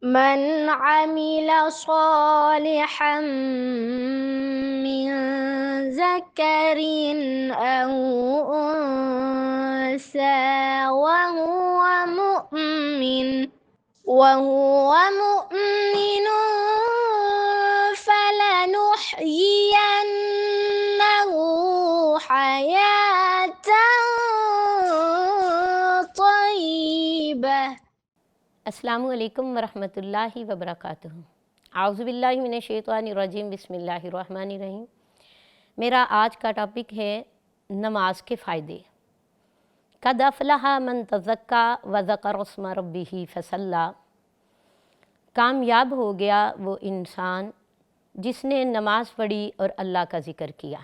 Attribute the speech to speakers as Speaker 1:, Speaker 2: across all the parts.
Speaker 1: من عمل صالحا من ذكر أو أنثى وهو مؤمن فلنحيينه حياة طيبة۔
Speaker 2: السلام علیکم ورحمۃ اللہ وبرکاتہ۔ اعوذ باللہ من الشیطان الرجیم، بسم اللہ الرحمن الرحیم۔ میرا آج کا ٹاپک ہے نماز کے فائدے۔ قد افلح من تزکا وذکر اسم ربہ فصلی۔ کامیاب ہو گیا وہ انسان جس نے نماز پڑھی اور اللہ کا ذکر کیا۔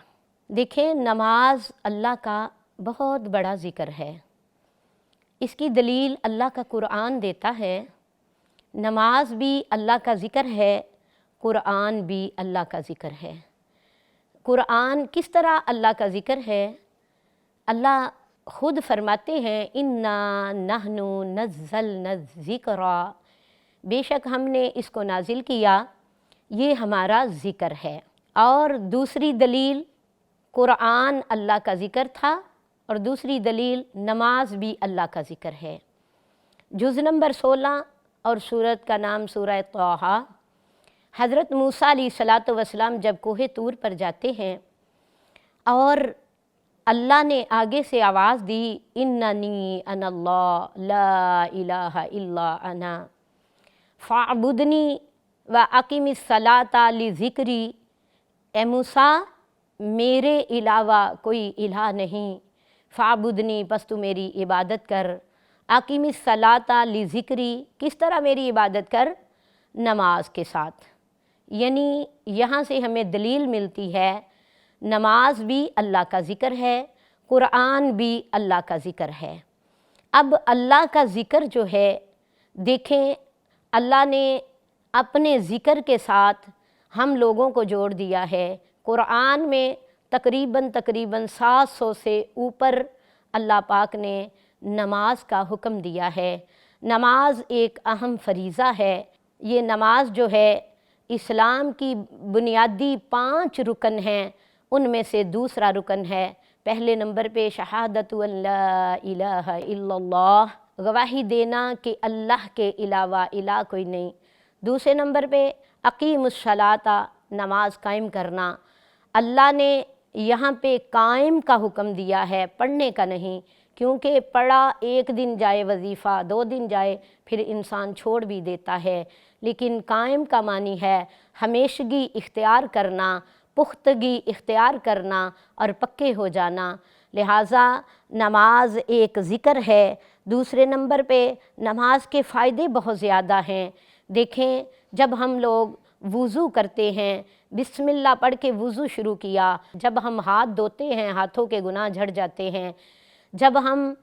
Speaker 2: دیکھیں، نماز اللہ کا بہت بڑا ذکر ہے۔ اس کی دلیل اللہ کا قرآن دیتا ہے۔ نماز بھی اللہ کا ذکر ہے، قرآن بھی اللہ کا ذکر ہے۔ قرآن کس طرح اللہ کا ذکر ہے؟ اللہ خود فرماتے ہیں اِنَّا نَحْنُ نَزَّلْنَا الذِّكْرَ، بے شک ہم نے اس کو نازل کیا، یہ ہمارا ذکر ہے۔ اور دوسری دلیل قرآن اللہ کا ذکر تھا، اور دوسری دلیل نماز بھی اللہ کا ذکر ہے۔ جز نمبر 16 اور سورت کا نام سورہ طٰہٰ۔ حضرت موسیٰ علیہ السلام جب کوہ طور پر جاتے ہیں اور اللہ نے آگے سے آواز دی اننی انا اللہ لا الہ الا انا فاعبدنی واقم الصلاۃ لذکری، اے موسیٰ میرے علاوہ کوئی الہ نہیں، فاعبدنی پس تو میری عبادت کر، اقیم الصلاۃ لذکری کس طرح میری عبادت کر؟ نماز کے ساتھ۔ یعنی یہاں سے ہمیں دلیل ملتی ہے نماز بھی اللہ کا ذکر ہے، قرآن بھی اللہ کا ذکر ہے۔ اب اللہ کا ذکر جو ہے، دیکھیں اللہ نے اپنے ذکر کے ساتھ ہم لوگوں کو جوڑ دیا ہے۔ قرآن میں تقریباً 700 سے اوپر اللہ پاک نے نماز کا حکم دیا ہے۔ نماز ایک اہم فریضہ ہے۔ یہ نماز جو ہے اسلام کی بنیادی 5 رکن ہیں، ان میں سے دوسرا رکن ہے۔ پہلے نمبر پہ شہادت ان لا الہ الا اللہ، گواہی دینا کہ اللہ کے علاوہ الہ کوئی نہیں۔ دوسرے نمبر پہ اقیم الصلاۃ، نماز قائم کرنا۔ اللہ نے یہاں پہ قائم کا حکم دیا ہے، پڑھنے کا نہیں، کیونکہ پڑھا ایک دن جائے وظیفہ، 2 دن جائے پھر انسان چھوڑ بھی دیتا ہے، لیکن قائم کا معنی ہے ہمیشگی اختیار کرنا، پختگی اختیار کرنا اور پکے ہو جانا۔ لہٰذا نماز ایک ذکر ہے۔ دوسرے نمبر پہ نماز کے فائدے بہت زیادہ ہیں۔ دیکھیں، جب ہم لوگ وضو کرتے ہیں، بسم اللہ پڑھ کے وضو شروع کیا، جب ہم ہاتھ دھوتے ہیں ہاتھوں کے گناہ جھڑ جاتے ہیں، جب ہم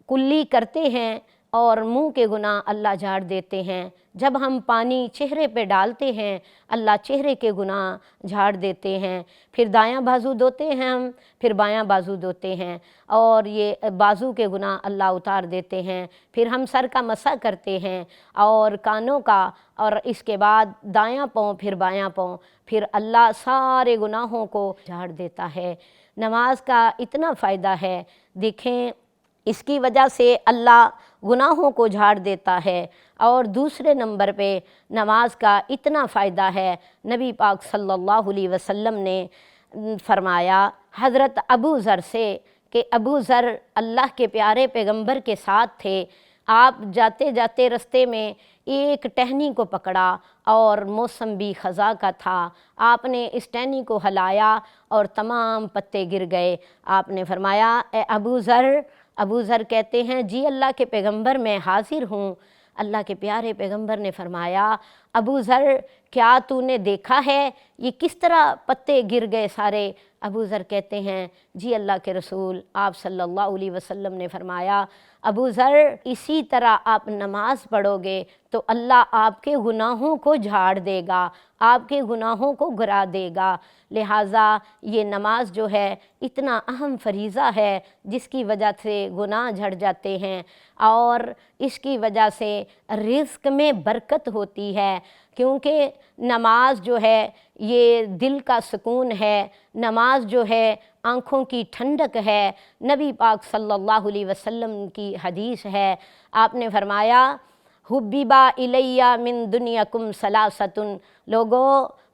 Speaker 2: کلی کرتے ہیں اور منہ کے گناہ اللہ جھاڑ دیتے ہیں، جب ہم پانی چہرے پہ ڈالتے ہیں اللہ چہرے کے گناہ جھاڑ دیتے ہیں، پھر دایاں بازو دھوتے ہیں ہم، پھر بایاں بازو دھوتے ہیں اور یہ بازو کے گناہ اللہ اتار دیتے ہیں، پھر ہم سر کا مسح کرتے ہیں اور کانوں کا، اور اس کے بعد دایاں پاؤں پھر بایاں پاؤں، پھر اللہ سارے گناہوں کو جھاڑ دیتا ہے۔ نماز کا اتنا فائدہ ہے، دیکھیں اس کی وجہ سے اللہ گناہوں کو جھاڑ دیتا ہے۔ اور دوسرے نمبر پہ نماز کا اتنا فائدہ ہے، نبی پاک صلی اللہ علیہ وسلم نے فرمایا حضرت ابو ذر سے کہ ابو ذر اللہ کے پیارے پیغمبر کے ساتھ تھے، آپ جاتے جاتے رستے میں ایک ٹہنی کو پکڑا اور موسم بھی خزاں کا تھا، آپ نے اس ٹہنی کو ہلایا اور تمام پتے گر گئے۔ آپ نے فرمایا اے ابو ذر، ابو ذر کہتے ہیں جی اللہ کے پیغمبر میں حاضر ہوں۔ اللہ کے پیارے پیغمبر نے فرمایا ابو ذر کیا تو نے دیکھا ہے یہ کس طرح پتے گر گئے سارے؟ ابو ذر کہتے ہیں جی اللہ کے رسول، آپ صلی اللہ علیہ وسلم نے فرمایا ابو ذر اسی طرح آپ نماز پڑھو گے تو اللہ آپ کے گناہوں کو جھاڑ دے گا، آپ کے گناہوں کو گرا دے گا۔ لہٰذا یہ نماز جو ہے اتنا اہم فریضہ ہے جس کی وجہ سے گناہ جھڑ جاتے ہیں، اور اس کی وجہ سے رزق میں برکت ہوتی ہے، کیونکہ نماز جو ہے یہ دل کا سکون ہے، نماز جو ہے آنکھوں کی ٹھنڈک ہے۔ نبی پاک صلی اللہ علیہ وسلم کی حدیث ہے، آپ نے فرمایا حبیبا الیہ من دنیاکم ثلاثۃ، لوگو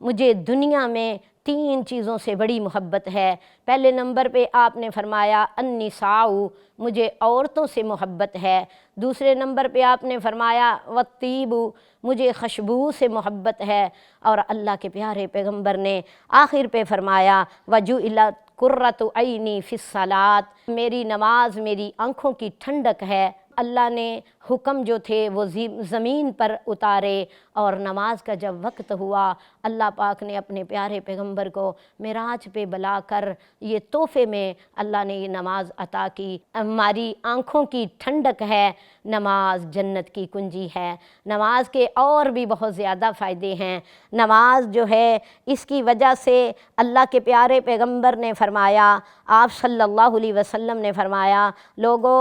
Speaker 2: مجھے دنیا میں 3 چیزوں سے بڑی محبت ہے۔ پہلے نمبر پہ آپ نے فرمایا النساء، مجھے عورتوں سے محبت ہے۔ دوسرے نمبر پہ آپ نے فرمایا والطیب، مجھے خوشبو سے محبت ہے۔ اور اللہ کے پیارے پیغمبر نے آخر پہ فرمایا وجعلت قرۃ عینی فی الصلاۃ، میری نماز میری آنکھوں کی ٹھنڈک ہے۔ اللہ نے حکم جو تھے وہ زمین پر اتارے، اور نماز کا جب وقت ہوا اللہ پاک نے اپنے پیارے پیغمبر کو معراج پہ بلا کر یہ تحفے میں اللہ نے یہ نماز عطا کی۔ ہماری آنکھوں کی ٹھنڈک ہے نماز، جنت کی کنجی ہے۔ نماز کے اور بھی بہت زیادہ فائدے ہیں۔ نماز جو ہے اس کی وجہ سے اللہ کے پیارے پیغمبر نے فرمایا، آپ صلی اللہ علیہ وسلم نے فرمایا لوگو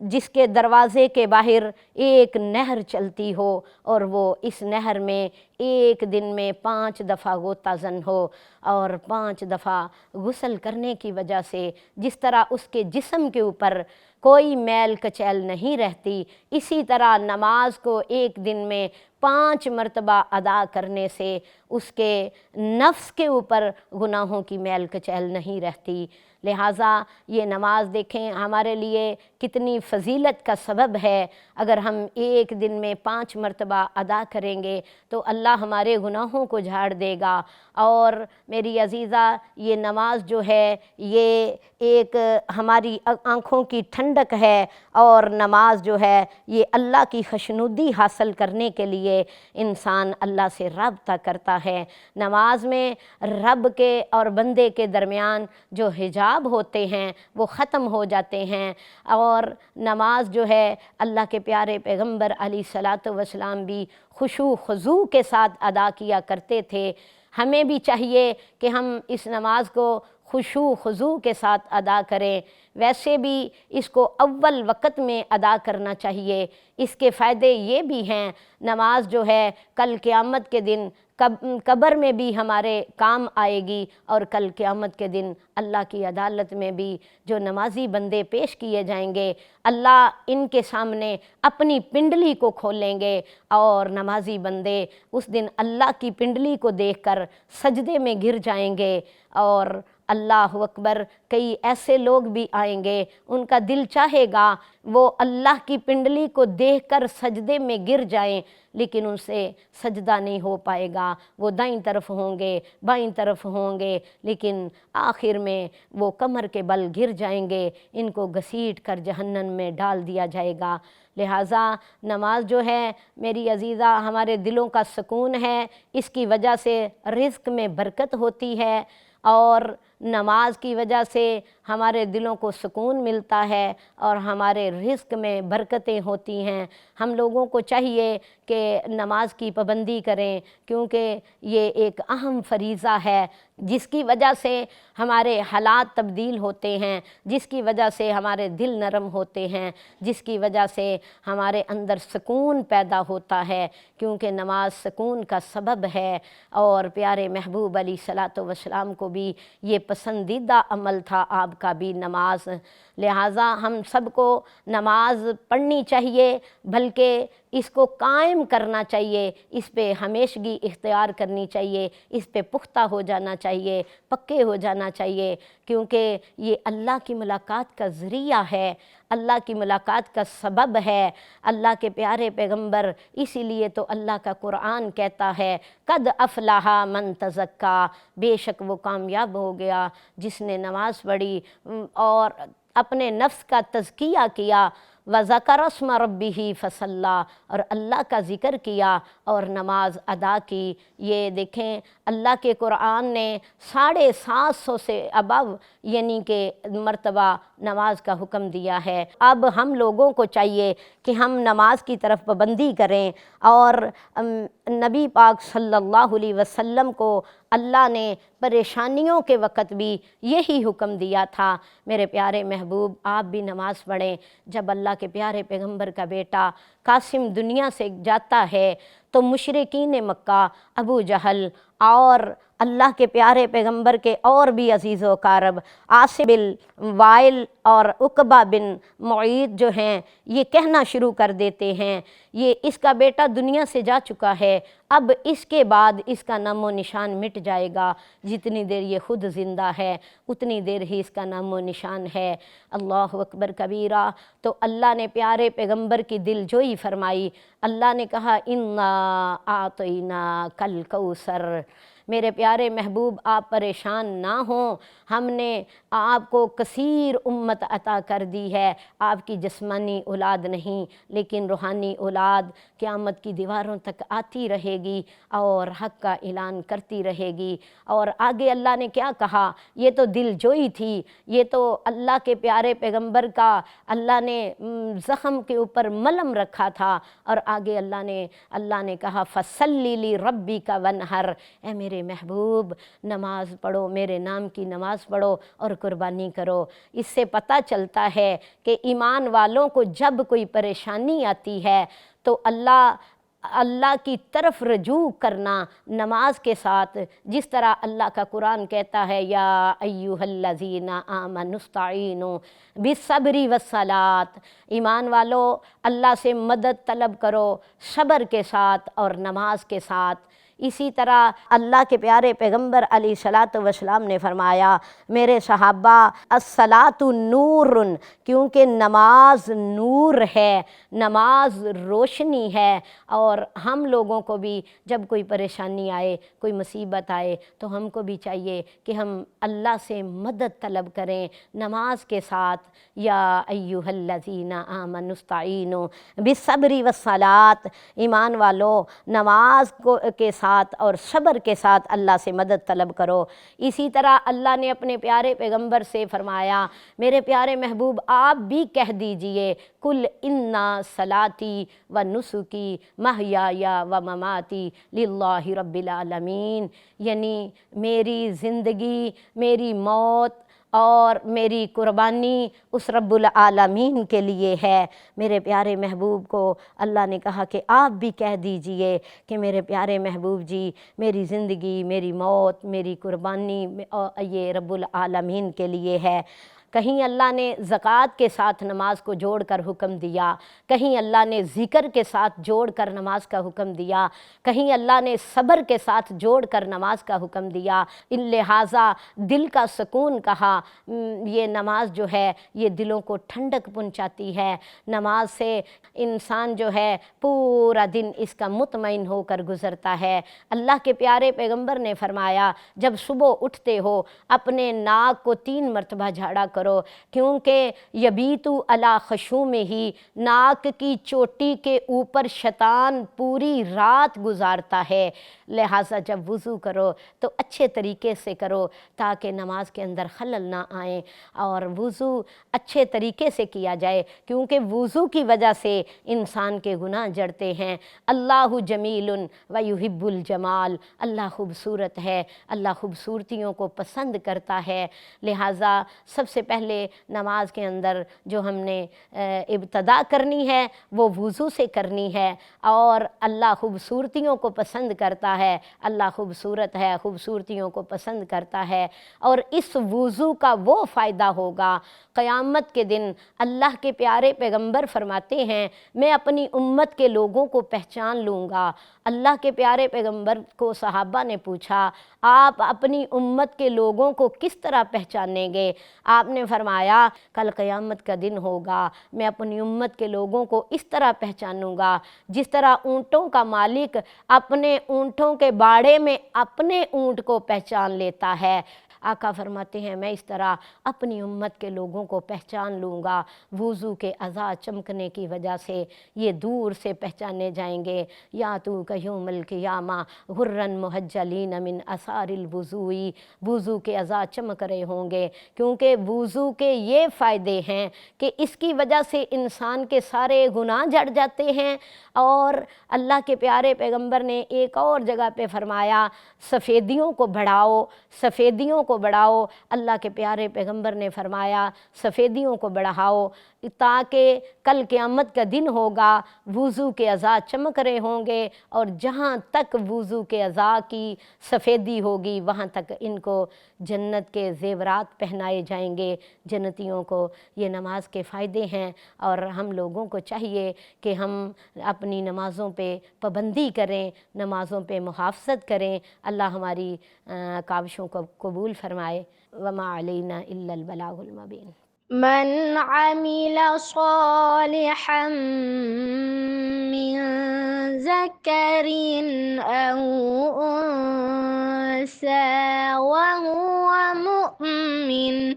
Speaker 2: جس کے دروازے کے باہر ایک نہر چلتی ہو اور وہ اس نہر میں ایک دن میں 5 دفعہ غوطہ زن ہو، اور 5 دفعہ غسل کرنے کی وجہ سے جس طرح اس کے جسم کے اوپر کوئی میل کچیل نہیں رہتی، اسی طرح نماز کو ایک دن میں 5 مرتبہ ادا کرنے سے اس کے نفس کے اوپر گناہوں کی میل کچیل نہیں رہتی۔ لہٰذا یہ نماز دیکھیں ہمارے لیے کتنی فضیلت کا سبب ہے۔ اگر ہم ایک دن میں 5 مرتبہ ادا کریں گے تو اللہ ہمارے گناہوں کو جھاڑ دے گا۔ اور میری عزیزہ یہ نماز جو ہے یہ ایک ہماری آنکھوں کی ٹھنڈک ہے، اور نماز جو ہے یہ اللہ کی خوشنودی حاصل کرنے کے لیے انسان اللہ سے رابطہ کرتا ہے۔ نماز میں رب کے اور بندے کے درمیان جو حجاب ہوتے ہیں وہ ختم ہو جاتے ہیں، اور نماز جو ہے اللہ کے پیارے پیغمبر علیہ الصلاۃ والسلام بھی خشوع خضوع کے ساتھ ادا کیا کرتے تھے۔ ہمیں بھی چاہیے کہ ہم اس نماز کو خشوع خضوع کے ساتھ ادا کریں۔ ویسے بھی اس کو اول وقت میں ادا کرنا چاہیے۔ اس کے فائدے یہ بھی ہیں، نماز جو ہے کل قیامت کے دن قبر میں بھی ہمارے کام آئے گی، اور کل قیامت کے دن اللہ کی عدالت میں بھی جو نمازی بندے پیش کیے جائیں گے اللہ ان کے سامنے اپنی پنڈلی کو کھولیں گے، اور نمازی بندے اس دن اللہ کی پنڈلی کو دیکھ کر سجدے میں گر جائیں گے، اور اللہ اکبر کئی ایسے لوگ بھی آئیں گے ان کا دل چاہے گا وہ اللہ کی پنڈلی کو دیکھ کر سجدے میں گر جائیں، لیکن ان سے سجدہ نہیں ہو پائے گا۔ وہ دائیں طرف ہوں گے بائیں طرف ہوں گے، لیکن آخر میں وہ کمر کے بل گر جائیں گے، ان کو گھسیٹ کر جہنم میں ڈال دیا جائے گا۔ لہٰذا نماز جو ہے میری عزیزہ ہمارے دلوں کا سکون ہے، اس کی وجہ سے رزق میں برکت ہوتی ہے، اور نماز کی وجہ سے ہمارے دلوں کو سکون ملتا ہے اور ہمارے رزق میں برکتیں ہوتی ہیں۔ ہم لوگوں کو چاہیے کہ نماز کی پابندی کریں، کیونکہ یہ ایک اہم فریضہ ہے جس کی وجہ سے ہمارے حالات تبدیل ہوتے ہیں، جس کی وجہ سے ہمارے دل نرم ہوتے ہیں، جس کی وجہ سے ہمارے اندر سکون پیدا ہوتا ہے، کیونکہ نماز سکون کا سبب ہے۔ اور پیارے محبوب علیہ الصلاۃ والسلام کو بھی یہ پسندیدہ عمل تھا آپ کا بھی نماز۔ لہٰذا ہم سب کو نماز پڑھنی چاہیے، بلکہ اس کو قائم کرنا چاہیے، اس پہ ہمیشگی اختیار کرنی چاہیے، اس پہ پختہ ہو جانا چاہیے، پکے ہو جانا چاہیے، کیونکہ یہ اللہ کی ملاقات کا ذریعہ ہے، اللہ کی ملاقات کا سبب ہے۔ اللہ کے پیارے پیغمبر، اسی لیے تو اللہ کا قرآن کہتا ہے قد افلح من تزکا، بے شک وہ کامیاب ہو گیا جس نے نماز پڑھی اور اپنے نفس کا تزکیہ کیا۔ وذکر اسم ربہ فصلی، اور اللہ کا ذکر کیا اور نماز ادا کی۔ یہ دیکھیں اللہ کے قرآن نے 750 سے ابو یعنی کہ مرتبہ نماز کا حکم دیا ہے۔ اب ہم لوگوں کو چاہیے کہ ہم نماز کی طرف پابندی کریں، اور نبی پاک صلی اللہ علیہ وسلم کو اللہ نے پریشانیوں کے وقت بھی یہی حکم دیا تھا۔ میرے پیارے محبوب، آپ بھی نماز پڑھیں۔ جب اللہ کے پیارے پیغمبر کا بیٹا قاسم دنیا سے جاتا ہے تو مشرکین مکہ، ابو جہل اور اللہ کے پیارے پیغمبر کے اور بھی عزیز و اقارب عاصم بن وائل اور عقبہ بن معیط جو ہیں، یہ کہنا شروع کر دیتے ہیں یہ اس کا بیٹا دنیا سے جا چکا ہے، اب اس کے بعد اس کا نام و نشان مٹ جائے گا، جتنی دیر یہ خود زندہ ہے اتنی دیر ہی اس کا نام و نشان ہے۔ اللہ اکبر کبیرہ۔ تو اللہ نے پیارے پیغمبر کی دل جوئی فرمائی۔ اللہ نے کہا انا اعطیناک الکوثر، میرے پیارے محبوب آپ پریشان نہ ہوں، ہم نے آپ کو کثیر امت عطا کر دی ہے۔ آپ کی جسمانی اولاد نہیں لیکن روحانی اولاد قیامت کی دیواروں تک آتی رہے گی اور حق کا اعلان کرتی رہے گی۔ اور آگے اللہ نے کیا کہا؟ یہ تو دل جوئی تھی، یہ تو اللہ کے پیارے پیغمبر کا اللہ نے زخم کے اوپر ملم رکھا تھا، اور آگے اللہ نے کہا فصلی لربک وانحر، اے میرے محبوب نماز پڑھو، میرے نام کی نماز پڑھو اور قربانی کرو۔ اس سے پتہ چلتا ہے کہ ایمان والوں کو جب کوئی پریشانی آتی ہے تو اللہ کی طرف رجوع کرنا نماز کے ساتھ، جس طرح اللہ کا قرآن کہتا ہے یا ایھا الذین آمنوا استعینوا بالصبر والصلاۃ، ایمان والو اللہ سے مدد طلب کرو صبر کے ساتھ اور نماز کے ساتھ۔ اسی طرح اللہ کے پیارے پیغمبر علیہ الصلاۃ والسلام نے فرمایا میرے صحابہ الصلاۃ نور، کیونکہ نماز نور ہے، نماز روشنی ہے، اور ہم لوگوں کو بھی جب کوئی پریشانی آئے، کوئی مصیبت آئے تو ہم کو بھی چاہیے کہ ہم اللہ سے مدد طلب کریں نماز کے ساتھ۔ یا ایھا الذین آمنوا استعینوا بالصبر والصلاۃ، ایمان والو نماز کے ساتھ اور صبر کے ساتھ اللہ سے مدد طلب کرو۔ اسی طرح اللہ نے اپنے پیارے پیغمبر سے فرمایا میرے پیارے محبوب آپ بھی کہہ دیجئے کل انا صلاتی و نسکی محیای و مماتی للہ رب العالمین، یعنی میری زندگی، میری موت اور میری قربانی اس رب العالمین کے لیے ہے۔ میرے پیارے محبوب کو اللہ نے کہا کہ آپ بھی کہہ دیجئے کہ میرے پیارے محبوب جی میری زندگی، میری موت، میری قربانی یہ رب العالمین کے لیے ہے۔ کہیں اللہ نے زکوٰۃ کے ساتھ نماز کو جوڑ کر حکم دیا، کہیں اللہ نے ذکر کے ساتھ جوڑ کر نماز کا حکم دیا، کہیں اللہ نے صبر کے ساتھ جوڑ کر نماز کا حکم دیا۔ ان لہٰذا دل کا سکون کہا، یہ نماز جو ہے یہ دلوں کو ٹھنڈک پہنچاتی ہے۔ نماز سے انسان جو ہے پورا دن اس کا مطمئن ہو کر گزرتا ہے۔ اللہ کے پیارے پیغمبر نے فرمایا جب صبح اٹھتے ہو اپنے ناک کو 3 مرتبہ جھاڑا کرو، کیونکہ یبیتو علی خشومہ، ناک کی چوٹی کے اوپر شیطان پوری رات گزارتا ہے۔ لہٰذا جب وضو کرو تو اچھے طریقے سے کرو تاکہ نماز کے اندر خلل نہ آئیں، اور وضو اچھے طریقے سے کیا جائے کیونکہ وضو کی وجہ سے انسان کے گناہ جڑتے ہیں۔ اللہ جمیل و یحب الجمال، اللہ خوبصورت ہے، اللہ خوبصورتیوں کو پسند کرتا ہے۔ لہٰذا سب سے پہلے نماز کے اندر جو ہم نے ابتدا کرنی ہے وہ وضو سے کرنی ہے، اور اللہ خوبصورتیوں کو پسند کرتا ہے، اللہ خوبصورت ہے، خوبصورتیوں کو پسند کرتا ہے، اور اس وضو کا وہ فائدہ ہوگا قیامت کے دن۔ اللہ کے پیارے پیغمبر فرماتے ہیں میں اپنی امت کے لوگوں کو پہچان لوں گا۔ اللہ کے پیارے پیغمبر کو صحابہ نے پوچھا آپ اپنی امت کے لوگوں کو کس طرح پہچانیں گے؟ آپ نے فرمایا کل قیامت کا دن ہوگا میں اپنی امت کے لوگوں کو اس طرح پہچانوں گا جس طرح اونٹوں کا مالک اپنے اونٹوں کے باڑے میں اپنے اونٹ کو پہچان لیتا ہے۔ آقا فرماتے ہیں میں اس طرح اپنی امت کے لوگوں کو پہچان لوں گا، وضو کے اعضاء چمکنے کی وجہ سے یہ دور سے پہچانے جائیں گے۔ یا تو یوم القیامہ غرن محجلین من اثار الوضوئی، وضو کے اعضاء چمک رہے ہوں گے، کیونکہ وضو کے یہ فائدے ہیں کہ اس کی وجہ سے انسان کے سارے گناہ جھڑ جاتے ہیں۔ اور اللہ کے پیارے پیغمبر نے ایک اور جگہ پہ فرمایا سفیدیوں کو بڑھاؤ، سفیدیوں کو بڑھاؤ۔ اللہ کے پیارے پیغمبر نے فرمایا سفیدیوں کو بڑھاؤ تاکہ کل قیامت کا دن ہوگا، وضو کے اعضاء چمک رہے ہوں گے، اور جہاں تک وضو کے اعضاء کی سفیدی ہوگی وہاں تک ان کو جنت کے زیورات پہنائے جائیں گے جنتیوں کو۔ یہ نماز کے فائدے ہیں، اور ہم لوگوں کو چاہیے کہ ہم اپنی نمازوں پہ پابندی کریں، نمازوں پہ محافظت کریں۔ اللہ ہماری کاوشوں کو قبول فرمائے۔ وما علینا الا البلاغ المبین۔
Speaker 1: من عمل صالحا من ذكر أو أنثى وهو مؤمن